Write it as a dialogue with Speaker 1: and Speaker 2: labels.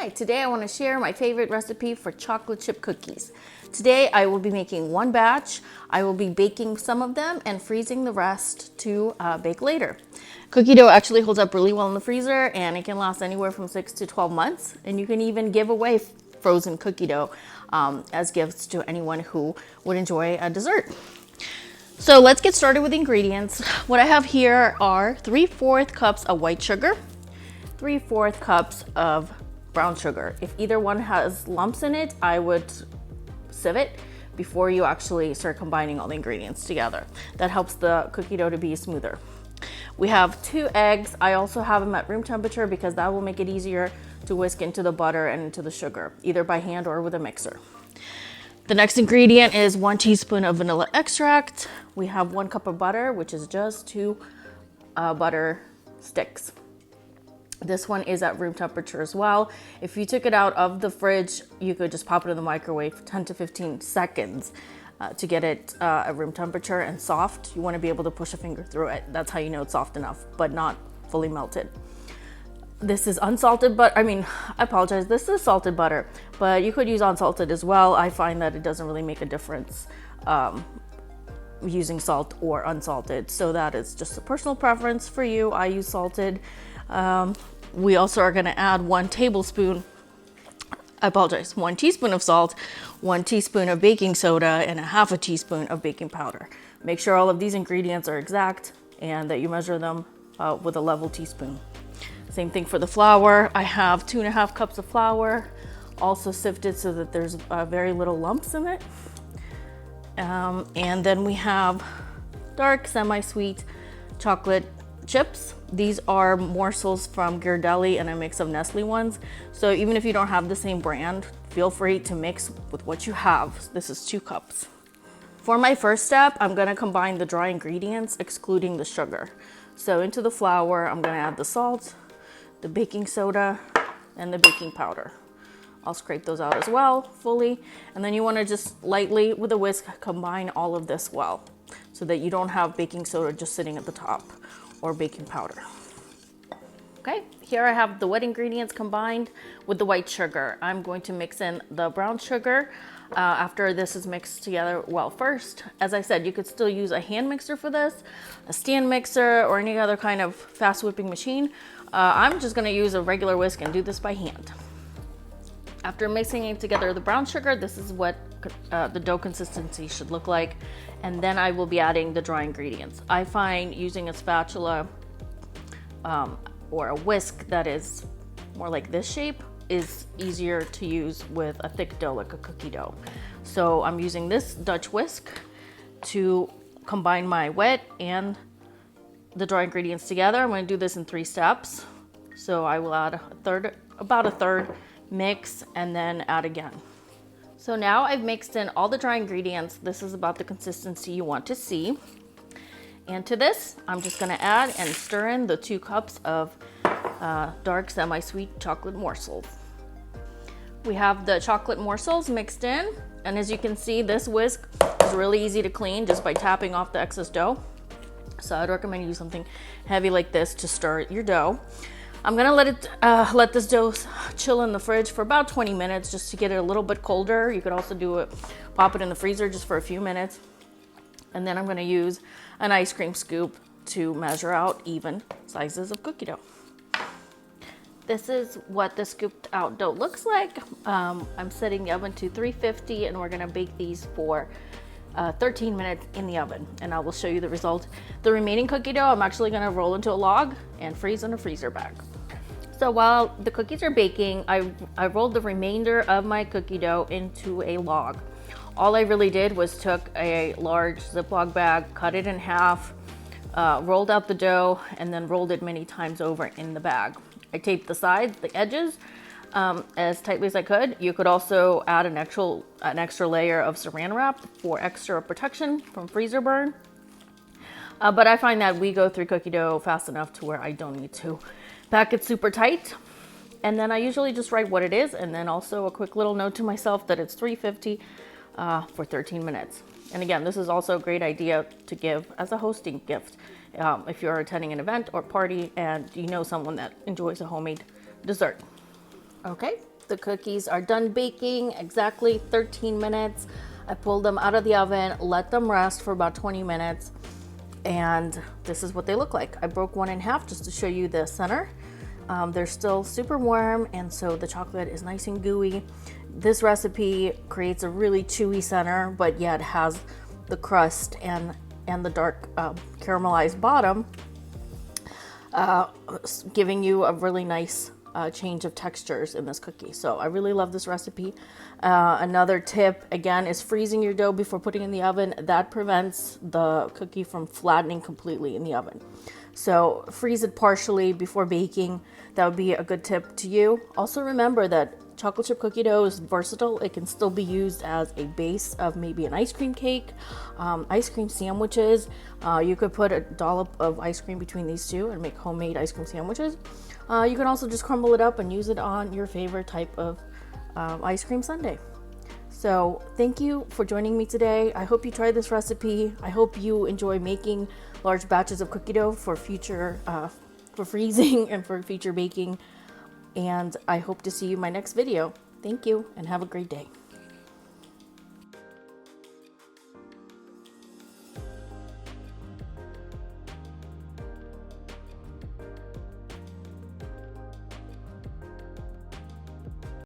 Speaker 1: Hi, today I want to share my favorite recipe for chocolate chip cookies. Today I will be making one batch. I will be baking some of them and freezing the rest to bake later. Cookie dough actually holds up really well in the freezer and it can last anywhere from 6 to 12 months. And you can even give away frozen cookie dough as gifts to anyone who would enjoy a dessert. So let's get started with the ingredients. What I have here are 3/4 cups of white sugar, 3/4 cups of brown sugar. If either one has lumps in it, I would sieve it before you actually start combining all the ingredients together. That helps the cookie dough to be smoother. We have 2 eggs. I also have them at room temperature because that will make it easier to whisk into the butter and into the sugar, either by hand or with a mixer. The next ingredient is 1 teaspoon of vanilla extract. We have 1 cup of butter, which is just 2 butter sticks. This one is at room temperature as well. If you took it out of the fridge, you could just pop it in the microwave 10 to 15 seconds to get it at room temperature and soft. You want to be able to push a finger through it. That's how you know it's soft enough, but not fully melted. This is unsalted, but I apologize. This is salted butter, but you could use unsalted as well. I find that it doesn't really make a difference using salt or unsalted. So that is just a personal preference for you. I use salted. We also are going to add 1 teaspoon of salt, 1 teaspoon of baking soda, and 1/2 teaspoon of baking powder. Make sure all of these ingredients are exact and that you measure them with a level teaspoon. Same thing for the flour. I have 2.5 cups of flour, also sifted so that there's very little lumps in it. And then we have dark semi-sweet chocolate chips. These are morsels from Ghirardelli and a mix of Nestle ones. So even if you don't have the same brand, feel free to mix with what you have. This is 2 cups. For my first step, I'm going to combine the dry ingredients, excluding the sugar. So into the flour, I'm going to add the salt, the baking soda, and the baking powder. I'll scrape those out as well fully. And then you want to just lightly, with a whisk, combine all of this well so that you don't have baking soda just sitting at the top or baking powder. Okay, here I have the wet ingredients combined with the white sugar. I'm going to mix in the brown sugar after this is mixed together well first. As I said, you could still use a hand mixer for this, a stand mixer, or any other kind of fast whipping machine. I'm just going to use a regular whisk and do this by hand. After mixing together the brown sugar, this is what the dough consistency should look like. And then I will be adding the dry ingredients. I find using a spatula or a whisk that is more like this shape is easier to use with a thick dough like a cookie dough. So I'm using this Dutch whisk to combine my wet and the dry ingredients together. I'm going to do this in 3 steps. So I will add about a third, mix, and then add again. So now I've mixed in all the dry ingredients. This is about the consistency you want to see. And to this, I'm just going to add and stir in the 2 cups of dark semi-sweet chocolate morsels. We have the chocolate morsels mixed in. And as you can see, this whisk is really easy to clean just by tapping off the excess dough. So I'd recommend you use something heavy like this to stir your dough. I'm gonna let this dough chill in the fridge for about 20 minutes just to get it a little bit colder. You could also pop it in the freezer just for a few minutes. And then I'm gonna use an ice cream scoop to measure out even sizes of cookie dough. This is what the scooped out dough looks like. I'm setting the oven to 350 and we're gonna bake these for 13 minutes in the oven, and I will show you the result. The remaining cookie dough I'm actually gonna roll into a log and freeze in a freezer bag. So while the cookies are baking, I rolled the remainder of my cookie dough into a log. All I really did was took a large Ziploc bag, cut it in half, rolled out the dough, and then rolled it many times over in the bag. I taped the sides, the edges, as tightly as I could. You could also add an extra layer of saran wrap for extra protection from freezer burn. But I find that we go through cookie dough fast enough to where I don't need to pack it super tight. And then I usually just write what it is, and then also a quick little note to myself that it's 350 for 13 minutes. And again, this is also a great idea to give as a hosting gift if you're attending an event or party and you know someone that enjoys a homemade dessert. Okay, The cookies are done baking, exactly 13 minutes. I pulled them out of the oven, let them rest for about 20 minutes, and this is what they look like. I broke one in half just to show you the center. They're still super warm, and so the chocolate is nice and gooey. This recipe creates a really chewy center, but yet has the crust and the dark caramelized bottom, giving you a really nice change of textures in this cookie. So I really love this recipe. Another tip, again, is freezing your dough before putting it in the oven. That prevents the cookie from flattening completely in the oven. So freeze it partially before baking. That would be a good tip to you. Also remember that chocolate chip cookie dough is versatile. It can still be used as a base of maybe an ice cream cake, ice cream sandwiches. You could put a dollop of ice cream between these two and make homemade ice cream sandwiches. You can also just crumble it up and use it on your favorite type of ice cream sundae. So thank you for joining me today. I hope you try this recipe. I hope you enjoy making large batches of cookie dough for future, for freezing and for future baking. And I hope to see you in my next video. Thank you and have a great day.